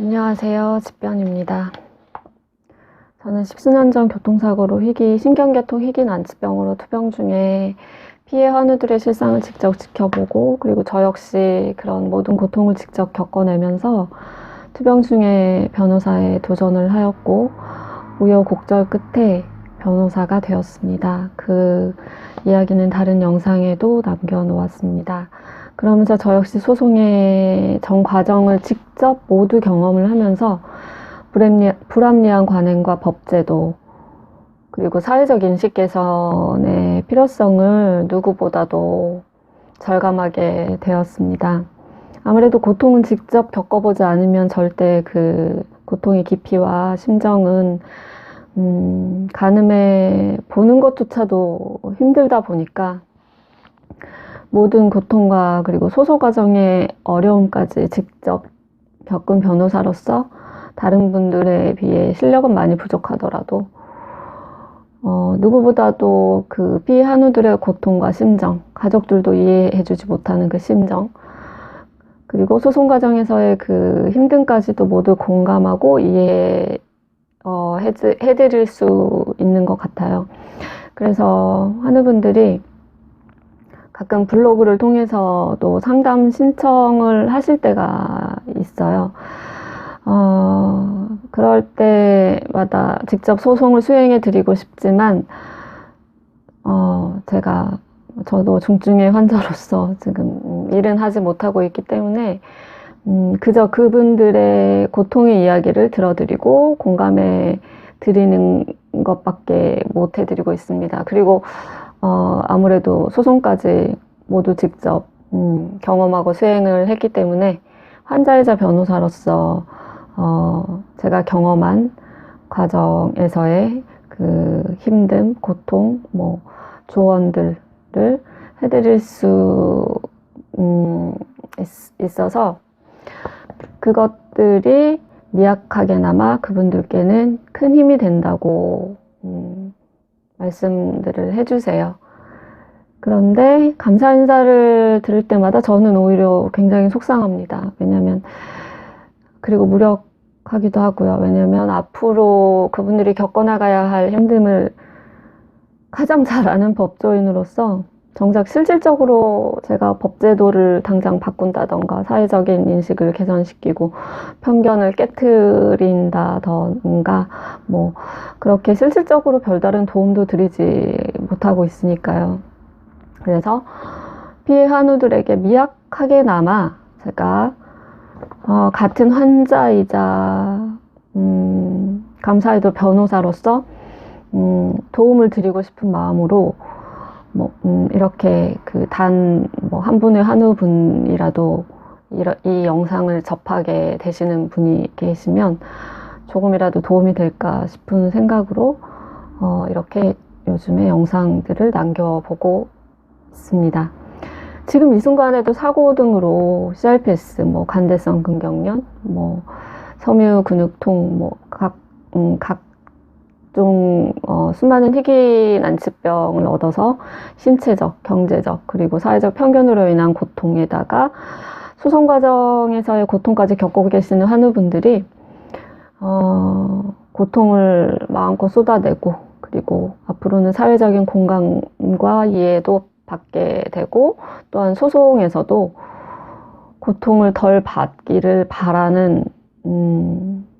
안녕하세요. 집변입니다. 저는 십수년 전 교통사고로 신경계통 희귀 난치병으로 투병 중에 피해 환우들의 실상을 직접 지켜보고, 그리고 저 역시 그런 모든 고통을 직접 겪어내면서 투병 중에 변호사에 도전을 하였고, 우여곡절 끝에 변호사가 되었습니다. 그 이야기는 다른 영상에도 남겨놓았습니다. 그러면서 저 역시 소송의 전 과정을 직접 모두 경험을 하면서 불합리한 관행과 법제도, 그리고 사회적 인식 개선의 필요성을 누구보다도 절감하게 되었습니다. 아무래도 고통은 직접 겪어보지 않으면 절대 그 고통의 깊이와 심정은 가늠해 보는 것조차도 힘들다 보니까 모든 고통과 그리고 소송 과정의 어려움까지 직접 겪은 변호사로서 다른 분들에 비해 실력은 많이 부족하더라도 누구보다도 그 피해 한우들의 고통과 심정, 가족들도 이해해주지 못하는 그 심정, 그리고 소송 과정에서의 그 힘듦까지도 모두 공감하고 해드릴 수 있는 것 같아요. 그래서 한우분들이 가끔 블로그를 통해서도 상담 신청을 하실 때가 있어요. 그럴 때마다 직접 소송을 수행해 드리고 싶지만, 저도 중증의 환자로서 지금 일은 하지 못하고 있기 때문에, 그저 그분들의 고통의 이야기를 들어드리고 공감해 드리는 것밖에 못 해드리고 있습니다. 그리고 아무래도 소송까지 모두 직접 경험하고 수행을 했기 때문에 환자이자 변호사로서 제가 경험한 과정에서의 그 힘듦, 고통, 조언들을 해드릴 수 있어서 그것들이 미약하게나마 그분들께는 큰 힘이 된다고 말씀들을 해주세요. 그런데 감사 인사를 들을 때마다 저는 오히려 굉장히 속상합니다. 왜냐면, 그리고 무력하기도 하고요. 왜냐면 앞으로 그분들이 겪어나가야 할 힘듦을 가장 잘 아는 법조인으로서 정작 실질적으로 제가 법제도를 당장 바꾼다던가 사회적인 인식을 개선시키고 편견을 깨트린다던가 그렇게 실질적으로 별다른 도움도 드리지 못하고 있으니까요. 그래서 피해 한우들에게 미약하게나마 제가 같은 환자이자 감사히도 변호사로서 도움을 드리고 싶은 마음으로 이렇게 한 분의 한우분이라도 이 영상을 접하게 되시는 분이 계시면 조금이라도 도움이 될까 싶은 생각으로 이렇게 요즘에 영상들을 남겨보고 있습니다. 지금 이 순간에도 사고 등으로 CRPS, 간대성 근경련, 섬유 근육통, 각종 수많은 희귀 난치병을 얻어서 신체적, 경제적, 그리고 사회적 편견으로 인한 고통에다가 소송 과정에서의 고통까지 겪고 계시는 한우분들이 고통을 마음껏 쏟아내고, 그리고 앞으로는 사회적인 공감과 이해도 받게 되고, 또한 소송에서도 고통을 덜 받기를 바라는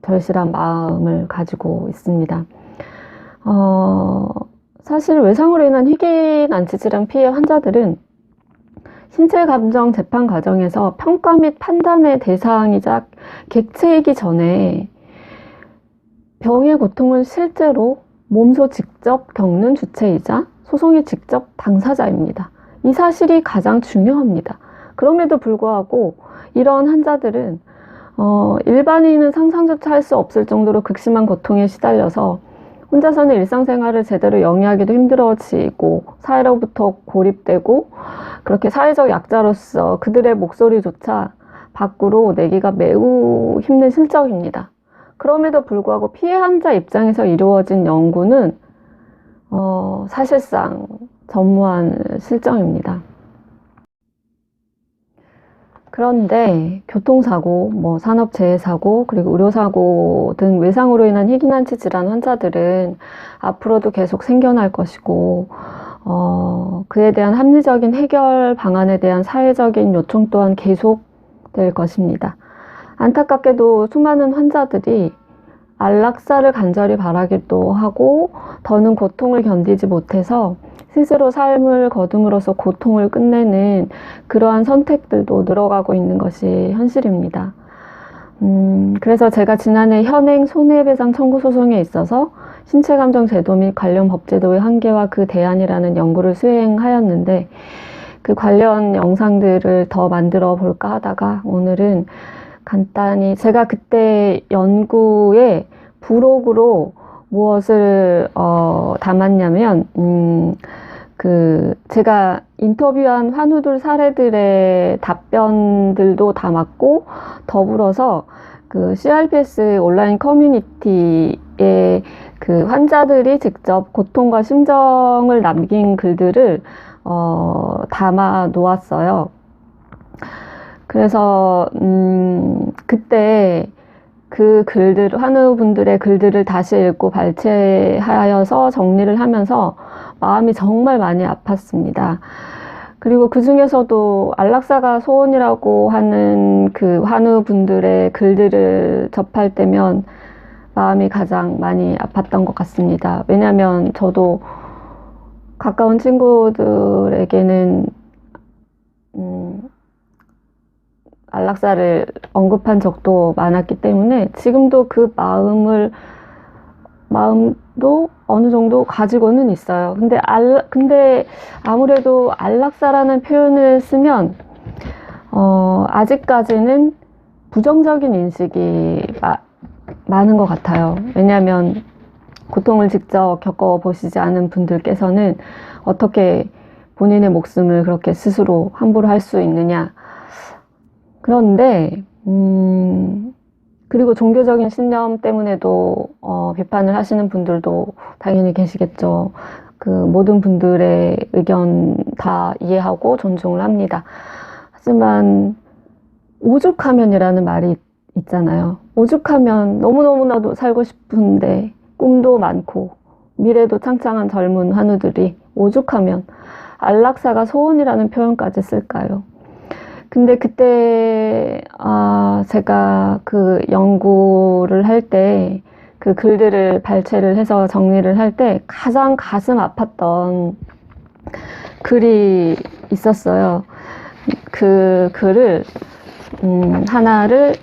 절실한 마음을 가지고 있습니다. 사실 외상으로 인한 희귀 난치 질환 피해 환자들은 신체 감정 재판 과정에서 평가 및 판단의 대상이자 객체이기 전에 병의 고통을 실제로 몸소 직접 겪는 주체이자 소송의 직접 당사자입니다. 이 사실이 가장 중요합니다. 그럼에도 불구하고 이런 환자들은 일반인은 상상조차 할 수 없을 정도로 극심한 고통에 시달려서 혼자서는 일상생활을 제대로 영위하기도 힘들어지고 사회로부터 고립되고, 그렇게 사회적 약자로서 그들의 목소리조차 밖으로 내기가 매우 힘든 실정입니다. 그럼에도 불구하고 피해 환자 입장에서 이루어진 연구는 사실상 전무한 실정입니다. 그런데 교통사고, 뭐 산업재해사고, 그리고 의료사고 등 외상으로 인한 희귀난치 질환 환자들은 앞으로도 계속 생겨날 것이고, 그에 대한 합리적인 해결 방안에 대한 사회적인 요청 또한 계속될 것입니다. 안타깝게도 수많은 환자들이 안락사를 간절히 바라기도 하고 더는 고통을 견디지 못해서 스스로 삶을 거둠으로써 고통을 끝내는 그러한 선택들도 늘어가고 있는 것이 현실입니다. 그래서 제가 지난해 현행 손해배상 청구 소송에 있어서 신체감정 제도 및 관련 법제도의 한계와 그 대안이라는 연구를 수행하였는데 그 관련 영상들을 더 만들어 볼까 하다가 오늘은 간단히 제가 그때 연구에 부록으로 무엇을 담았냐면 제가 인터뷰한 환우들 사례들의 답변들도 담았고 더불어서 그 CRPS 온라인 커뮤니티에 그 환자들이 직접 고통과 심정을 남긴 글들을 담아 놓았어요. 그래서 그때 그 글들, 환우분들의 글들을 다시 읽고 발췌하여서 정리를 하면서 마음이 정말 많이 아팠습니다. 그리고 그 중에서도 안락사가 소원이라고 하는 그 환우분들의 글들을 접할 때면 마음이 가장 많이 아팠던 것 같습니다. 왜냐하면 저도 가까운 친구들에게는 안락사를 언급한 적도 많았기 때문에 지금도 그 마음도 어느 정도 가지고는 있어요. 근데 아무래도 안락사라는 표현을 쓰면 아직까지는 부정적인 인식이 많은 것 같아요. 왜냐하면 고통을 직접 겪어보시지 않은 분들께서는 어떻게 본인의 목숨을 그렇게 스스로 함부로 할 수 있느냐. 그런데 그리고 종교적인 신념 때문에도 비판을 하시는 분들도 당연히 계시겠죠. 그 모든 분들의 의견 다 이해하고 존중을 합니다. 하지만 오죽하면이라는 말이 있잖아요. 오죽하면 너무너무나도 살고 싶은데 꿈도 많고 미래도 창창한 젊은 환우들이 오죽하면 안락사가 소원이라는 표현까지 쓸까요? 근데 그때 제가 그 연구를 할 때 그 글들을 발췌를 해서 정리를 할 때 가장 가슴 아팠던 글이 있었어요. 그 글을 하나를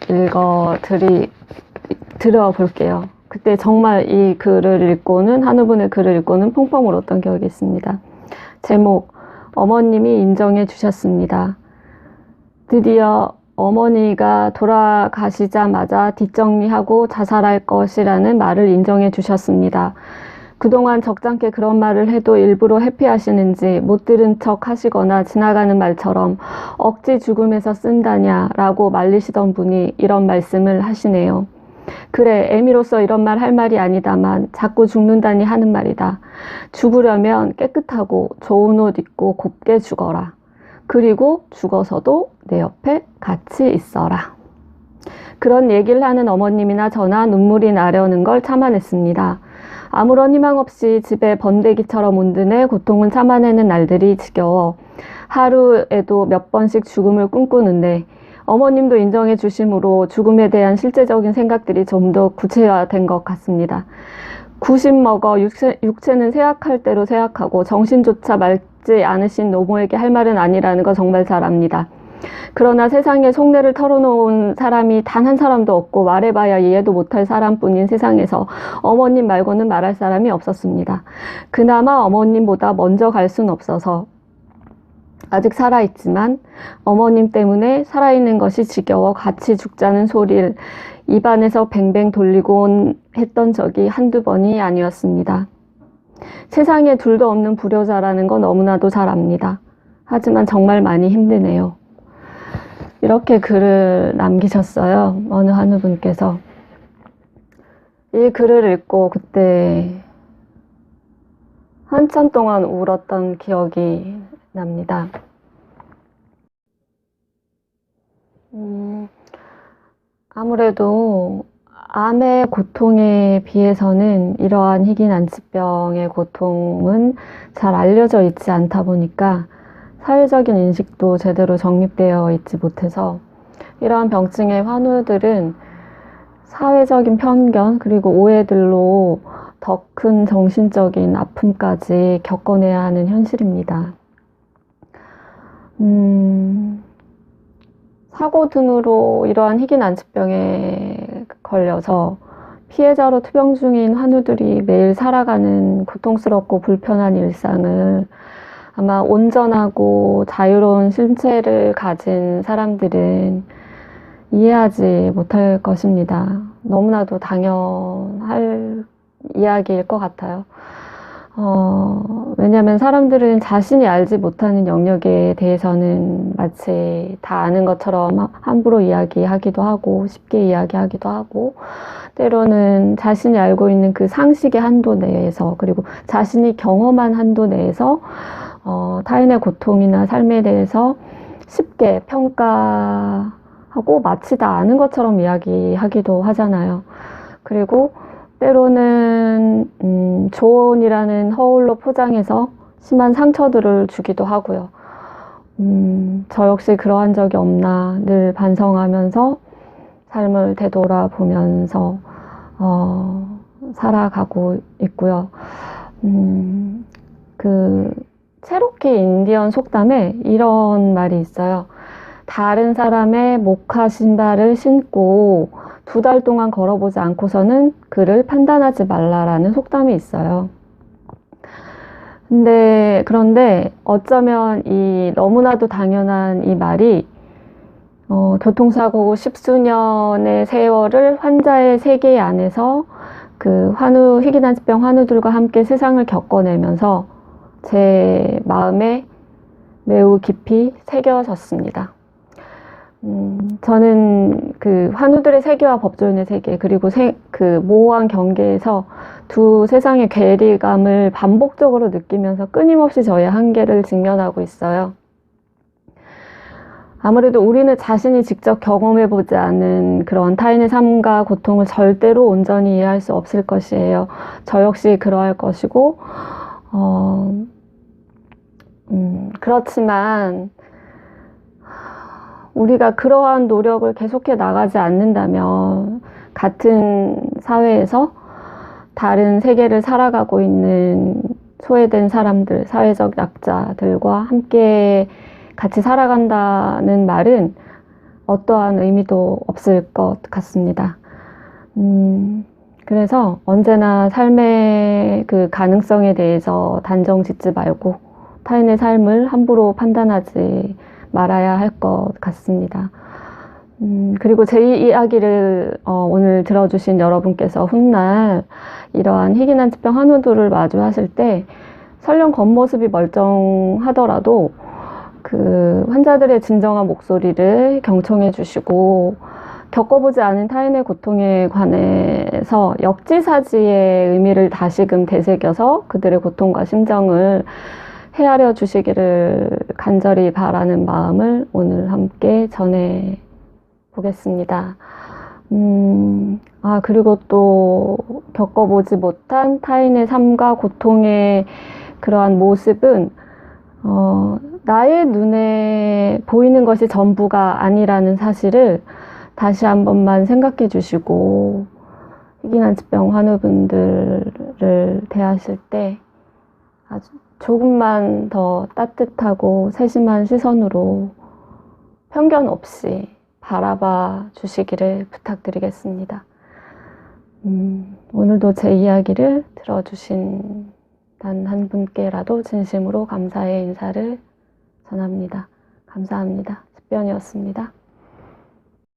드려 볼게요. 그때 정말 이 글을 읽고는 한우분의 글을 읽고는 펑펑 울었던 기억이 있습니다. 제목 어머님이 인정해 주셨습니다. 드디어 어머니가 돌아가시자마자 뒷정리하고 자살할 것이라는 말을 인정해 주셨습니다. 그동안 적잖게 그런 말을 해도 일부러 회피하시는지 못 들은 척 하시거나 지나가는 말처럼 억지 죽음에서 쓴다냐 라고 말리시던 분이 이런 말씀을 하시네요. 그래, 애미로서 이런 말 할 말이 아니다만 자꾸 죽는다니 하는 말이다. 죽으려면 깨끗하고 좋은 옷 입고 곱게 죽어라. 그리고 죽어서도 내 옆에 같이 있어라. 그런 얘기를 하는 어머님이나 저나 눈물이 나려는 걸 참아냈습니다. 아무런 희망 없이 집에 번데기처럼 온드내 고통을 참아내는 날들이 지겨워 하루에도 몇 번씩 죽음을 꿈꾸는데 어머님도 인정해 주심으로 죽음에 대한 실제적인 생각들이 좀 더 구체화된 것 같습니다. 90 먹어 육체는 쇠약할 대로 쇠약하고 정신조차 맑지 않으신 노모에게 할 말은 아니라는 거 정말 잘 압니다. 그러나 세상에 속내를 털어놓은 사람이 단 한 사람도 없고 말해봐야 이해도 못할 사람뿐인 세상에서 어머님 말고는 말할 사람이 없었습니다. 그나마 어머님보다 먼저 갈 순 없어서 아직 살아있지만 어머님 때문에 살아있는 것이 지겨워 같이 죽자는 소리를 입안에서 뱅뱅 돌리곤 했던 적이 한두 번이 아니었습니다. 세상에 둘도 없는 불효자라는 건 너무나도 잘 압니다. 하지만 정말 많이 힘드네요. 이렇게 글을 남기셨어요. 어느 한우분께서. 이 글을 읽고 그때 한참 동안 울었던 기억이 납니다. 아무래도 암의 고통에 비해서는 이러한 희귀난치병의 고통은 잘 알려져 있지 않다 보니까 사회적인 인식도 제대로 정립되어 있지 못해서 이러한 병증의 환우들은 사회적인 편견 그리고 오해들로 더 큰 정신적인 아픔까지 겪어내야 하는 현실입니다. 사고 등으로 이러한 희귀난치병에 걸려서 피해자로 투병 중인 환우들이 매일 살아가는 고통스럽고 불편한 일상을 아마 온전하고 자유로운 신체를 가진 사람들은 이해하지 못할 것입니다. 너무나도 당연할 이야기일 것 같아요. 왜냐하면 사람들은 자신이 알지 못하는 영역에 대해서는 마치 다 아는 것처럼 함부로 이야기하기도 하고 쉽게 이야기하기도 하고 때로는 자신이 알고 있는 그 상식의 한도 내에서 그리고 자신이 경험한 한도 내에서 타인의 고통이나 삶에 대해서 쉽게 평가하고 마치 다 아는 것처럼 이야기하기도 하잖아요. 그리고 때로는 조언이라는 허울로 포장해서 심한 상처들을 주기도 하고요. 저 역시 그러한 적이 없나 늘 반성하면서 삶을 되돌아보면서 살아가고 있고요. 그 체로키 인디언 속담에 이런 말이 있어요. 다른 사람의 모카 신발을 신고 2달 동안 걸어보지 않고서는 그를 판단하지 말라라는 속담이 있어요. 그런데 어쩌면 이 너무나도 당연한 이 말이 교통사고 후 10수년의 세월을 환자의 세계 안에서 그 희귀난치병 환우들과 함께 세상을 겪어내면서 제 마음에 매우 깊이 새겨졌습니다. 저는 그 환우들의 세계와 법조인의 세계 그리고 그 모호한 경계에서 두 세상의 괴리감을 반복적으로 느끼면서 끊임없이 저의 한계를 직면하고 있어요. 아무래도 우리는 자신이 직접 경험해보지 않은 그런 타인의 삶과 고통을 절대로 온전히 이해할 수 없을 것이에요. 저 역시 그러할 것이고 그렇지만 우리가 그러한 노력을 계속해 나가지 않는다면 같은 사회에서 다른 세계를 살아가고 있는 소외된 사람들, 사회적 약자들과 함께 같이 살아간다는 말은 어떠한 의미도 없을 것 같습니다. 그래서 언제나 삶의 그 가능성에 대해서 단정 짓지 말고 타인의 삶을 함부로 판단하지 말아야 할 것 같습니다. 그리고 제 이야기를 오늘 들어주신 여러분께서 훗날 이러한 희귀난치병 환우들을 마주하실 때 설령 겉모습이 멀쩡하더라도 그 환자들의 진정한 목소리를 경청해 주시고 겪어보지 않은 타인의 고통에 관해서 역지사지의 의미를 다시금 되새겨서 그들의 고통과 심정을 헤아려 주시기를 간절히 바라는 마음을 오늘 함께 전해 보겠습니다. 그리고 또 겪어보지 못한 타인의 삶과 고통의 그러한 모습은 나의 눈에 보이는 것이 전부가 아니라는 사실을 다시 한 번만 생각해 주시고 희귀난치병 환우분들을 대하실 때 아주 조금만 더 따뜻하고 세심한 시선으로 편견 없이 바라봐 주시기를 부탁드리겠습니다. 오늘도 제 이야기를 들어주신 단 한 분께라도 진심으로 감사의 인사를 전합니다. 감사합니다. 10변이었습니다.